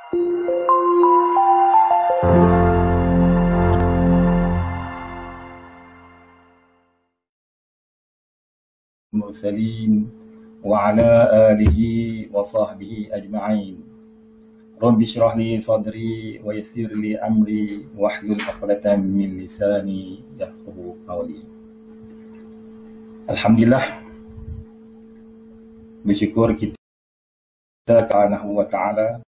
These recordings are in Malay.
المرسلين وعلى آله وصحبه أجمعين. رب اشرح لي صدري ويسر لي أمري واحلل عقدة من لساني يفقهوا قولي. Alhamdulillah, bersyukur kita Subhanahu wa ta'ala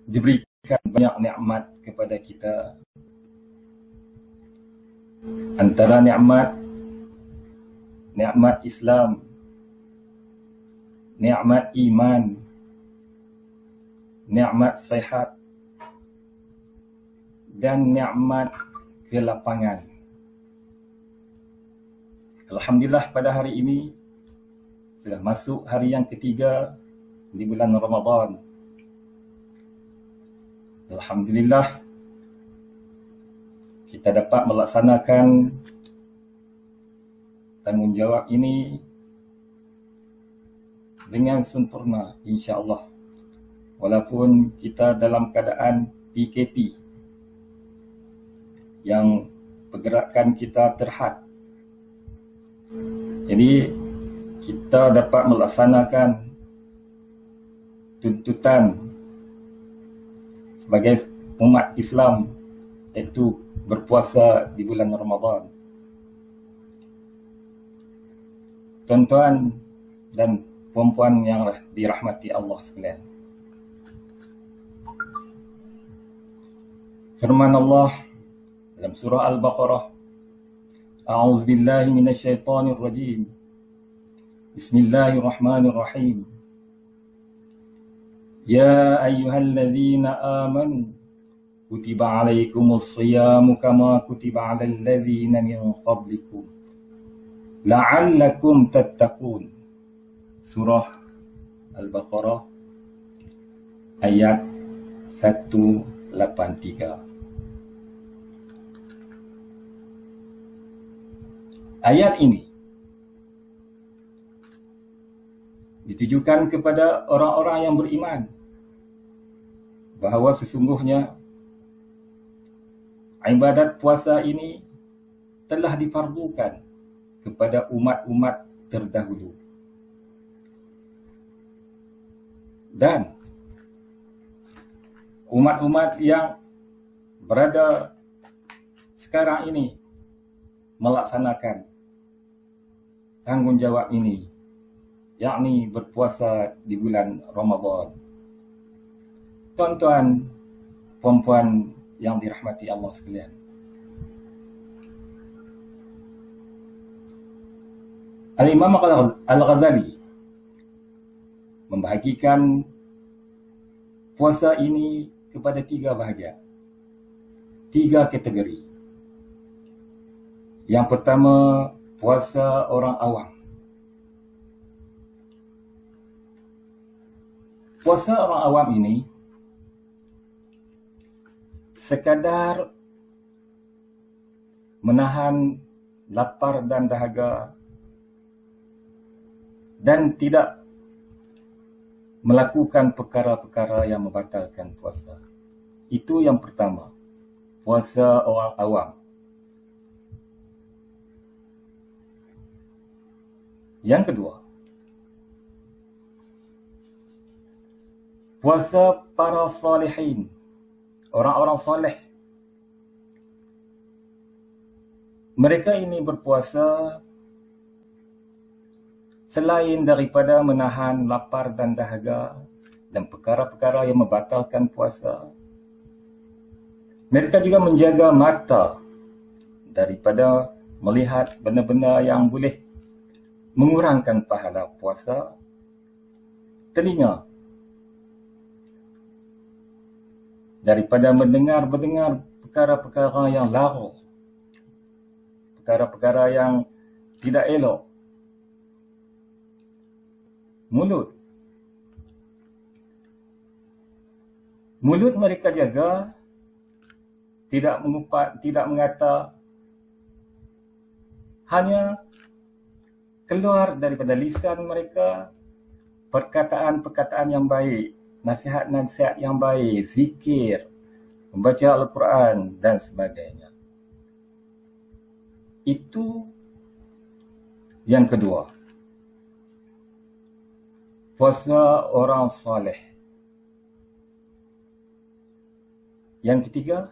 diberikan banyak nikmat kepada kita. Antara nikmat Islam, nikmat iman, nikmat sehat, dan nikmat kelapangan. Alhamdulillah, pada hari ini sudah masuk hari yang ketiga di bulan Ramadan. Alhamdulillah, kita dapat melaksanakan tanggungjawab ini dengan sempurna, insya-Allah. Walaupun kita dalam keadaan PKP yang pergerakan kita terhad, jadi kita dapat melaksanakan tuntutan sebagai umat Islam, iaitu berpuasa di bulan Ramadan. Tuan-tuan dan puan-puan yang dirahmati Allah sekalian, firman Allah dalam surah Al-Baqarah, A'udzubillahi minasyaitonir rajim. Bismillahirrahmanirrahim. Ya ayyuhalladzina amanu kutiba alaikumus shiyamu kama kutiba 'alal ladzina min qablikum la'allakum tattaqun. Surah Al-Baqarah ayat 183. Ayat ini ditujukan kepada orang-orang yang beriman bahawa sesungguhnya ibadat puasa ini telah difardukan kepada umat-umat terdahulu. Dan umat-umat yang berada sekarang ini melaksanakan tanggungjawab ini, yakni berpuasa di bulan Ramadan. Tuan-tuan, puan-puan yang dirahmati Allah sekalian, Al-Imam Al-Ghazali membahagikan puasa ini kepada 3 bahagian, 3 kategori. Yang pertama, puasa orang awam. Puasa orang awam ini sekadar menahan lapar dan dahaga dan tidak melakukan perkara-perkara yang membatalkan puasa. Itu yang pertama, puasa orang awam. Yang kedua, puasa para salihin, orang-orang saleh. Mereka ini berpuasa selain daripada menahan lapar dan dahaga dan perkara-perkara yang membatalkan puasa. Mereka juga menjaga mata daripada melihat benda-benda yang boleh mengurangkan pahala puasa, telinga daripada mendengar perkara-perkara yang lara, perkara-perkara yang tidak elok, mulut mereka jaga, tidak mengumpat, tidak mengata, hanya keluar daripada lisan mereka perkataan-perkataan yang baik, nasihat-nasihat yang baik, zikir, membaca Al-Quran dan sebagainya. Itu yang kedua. Puasa orang soleh. Yang ketiga,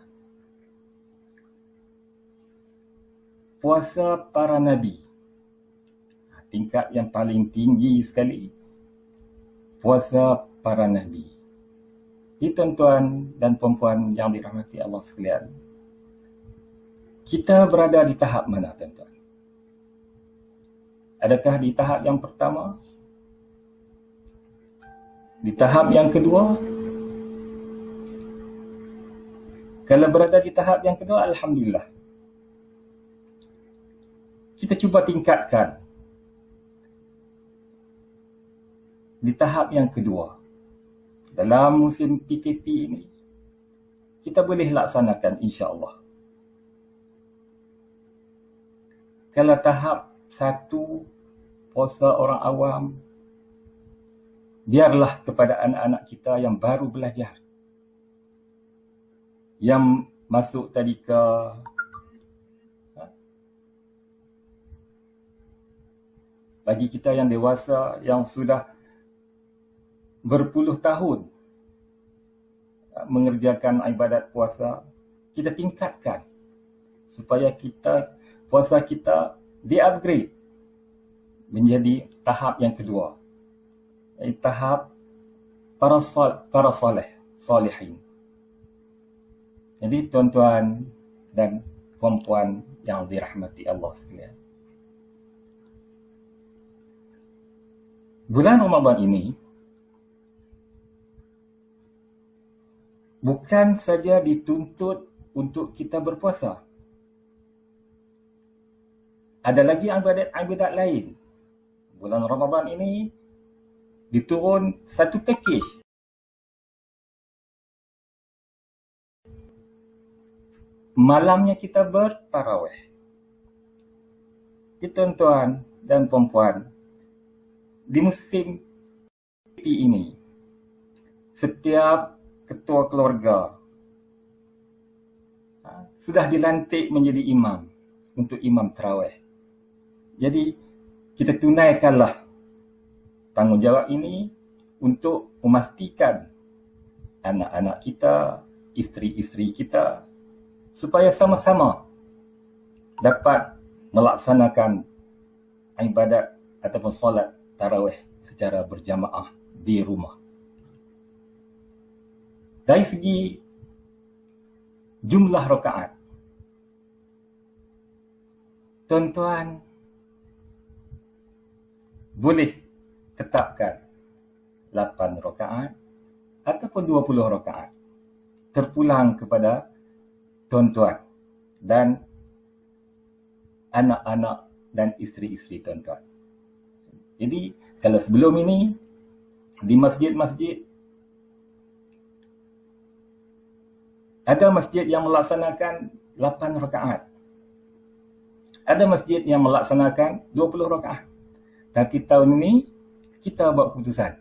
puasa para nabi. Tingkat yang paling tinggi sekali, puasa para nabi. Ini tuan-tuan dan puan-puan yang dirahmati Allah sekalian. Kita berada di tahap mana, tuan-tuan? Adakah di tahap yang pertama? Di tahap yang kedua? Kalau berada di tahap yang kedua, alhamdulillah. Kita cuba tingkatkan di tahap yang kedua. Dalam musim PKP ini, kita boleh laksanakan insya-Allah. Kalau tahap satu, puasa orang awam, biarlah kepada anak-anak kita yang baru belajar, yang masuk tadika, bagi kita yang dewasa, yang sudah berpuluh tahun mengerjakan ibadat puasa, kita tingkatkan supaya puasa kita di-upgrade menjadi tahap yang kedua, iaitu tahap para salihin. Jadi tuan-tuan dan puan-puan yang dirahmati Allah sekalian, bulan Ramadan ini bukan saja dituntut untuk kita berpuasa. Ada lagi ibadat lain. Bulan Ramadan ini diturun satu pakej. Malamnya kita bertarawih. Tuan-tuan dan puan-puan, di musim ini, setiap ketua keluarga sudah dilantik menjadi imam untuk imam tarawih. Jadi kita tunaikanlah tanggungjawab ini untuk memastikan anak-anak kita, isteri-isteri kita, supaya sama-sama dapat melaksanakan ibadat ataupun solat tarawih secara berjamaah di rumah. Dari segi jumlah rakaat, tuan-tuan boleh tetapkan 8 rakaat ataupun 20 rakaat. Terpulang kepada tuan-tuan dan anak-anak dan isteri-isteri tuan-tuan. Jadi kalau sebelum ini di masjid-masjid, ada masjid yang melaksanakan 8 rakaat. Ada masjid yang melaksanakan 20 rakaat. Tapi tahun ini kita buat keputusan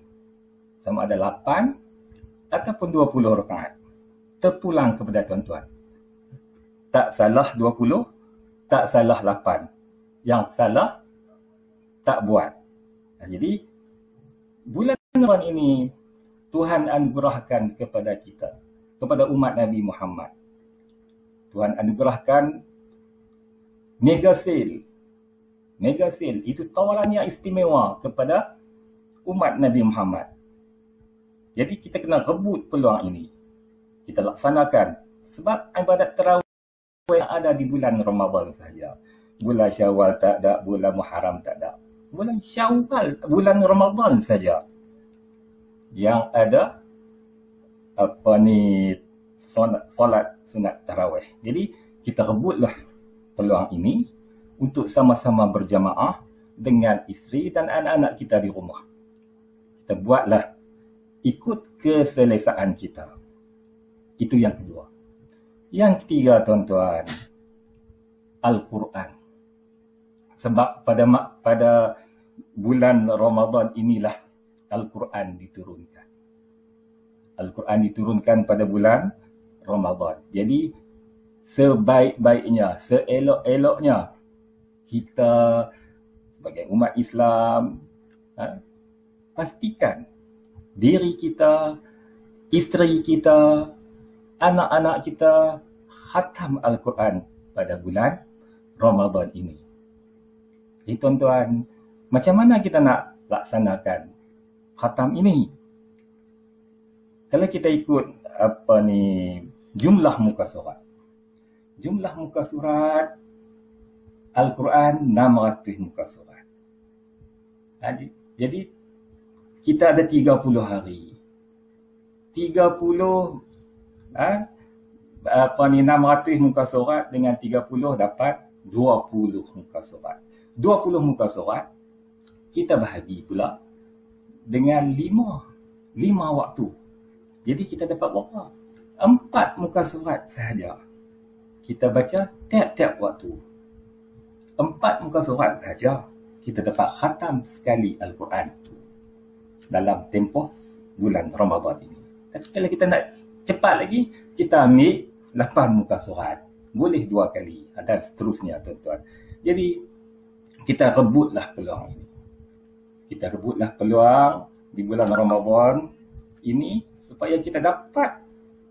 sama ada 8 ataupun 20 rakaat. Terpulang kepada tuan-tuan. Tak salah 20, tak salah 8. Yang salah tak buat. Jadi bulan Ramadan ini Tuhan anugerahkan kepada kita, kepada umat Nabi Muhammad. Tuhan anugerahkan mega sale. Mega sale itu tawaran yang istimewa kepada umat Nabi Muhammad. Jadi kita kena rebut peluang ini. Kita laksanakan sebab ibadat tarawih yang ada di bulan Ramadan sahaja. Bulan Syawal tak ada, bulan Muharram tak ada. Bulan Syawal, bulan Ramadan saja yang ada solat sunat tarawih. Jadi kita rebutlah peluang ini untuk sama-sama berjamaah dengan isteri dan anak-anak kita di rumah. Kita buatlah ikut keselesaan kita. Itu yang kedua. Yang ketiga tuan-tuan, Al-Quran. Sebab pada bulan Ramadan inilah Al-Quran diturunkan. Al-Quran diturunkan pada bulan Ramadan. Jadi sebaik-baiknya, seelok-eloknya kita sebagai umat Islam pastikan diri kita, isteri kita, anak-anak kita khatam Al-Quran pada bulan Ramadan ini. Jadi tuan-tuan, macam mana kita nak laksanakan khatam ini? Kalau kita ikut jumlah muka surat. Jumlah muka surat Al-Quran 600 muka surat. Jadi kita ada 30 hari. 30 600 muka surat dengan 30 dapat 20 muka surat. 20 muka surat kita bahagi pula dengan 5 waktu. Jadi kita dapat berapa? 4 muka surat sahaja. Kita baca tiap-tiap waktu. 4 muka surat sahaja kita dapat khatam sekali Al-Quran dalam tempoh bulan Ramadan ini. Tapi kalau kita nak cepat lagi, kita ambil 8 muka surat. Boleh 2 kali. Dan seterusnya, tuan-tuan. Jadi, kita rebutlah peluang ini. Kita rebutlah peluang di bulan Ramadan ini supaya kita dapat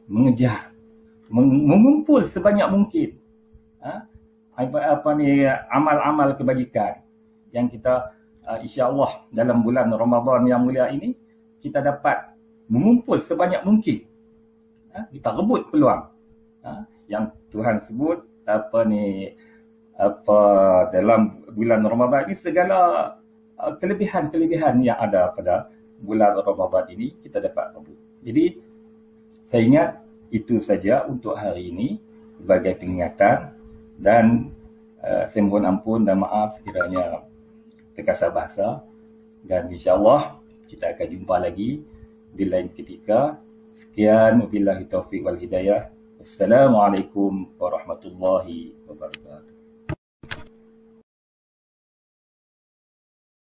mengejar, mengumpul sebanyak mungkin amal-amal kebajikan yang kita insya-Allah dalam bulan Ramadan yang mulia ini kita dapat mengumpul sebanyak mungkin. Kita rebut peluang yang Tuhan sebut dalam bulan Ramadan ini, segala kelebihan-kelebihan yang ada pada bulan Ramadan ini kita dapat rebut. Jadi saya ingat itu saja untuk hari ini sebagai peringatan, dan saya mohon ampun dan maaf sekiranya terkasar bahasa, dan insya-Allah kita akan jumpa lagi di lain ketika. Sekian, wabillahi taufiq wal hidayah. Assalamualaikum warahmatullahi wabarakatuh.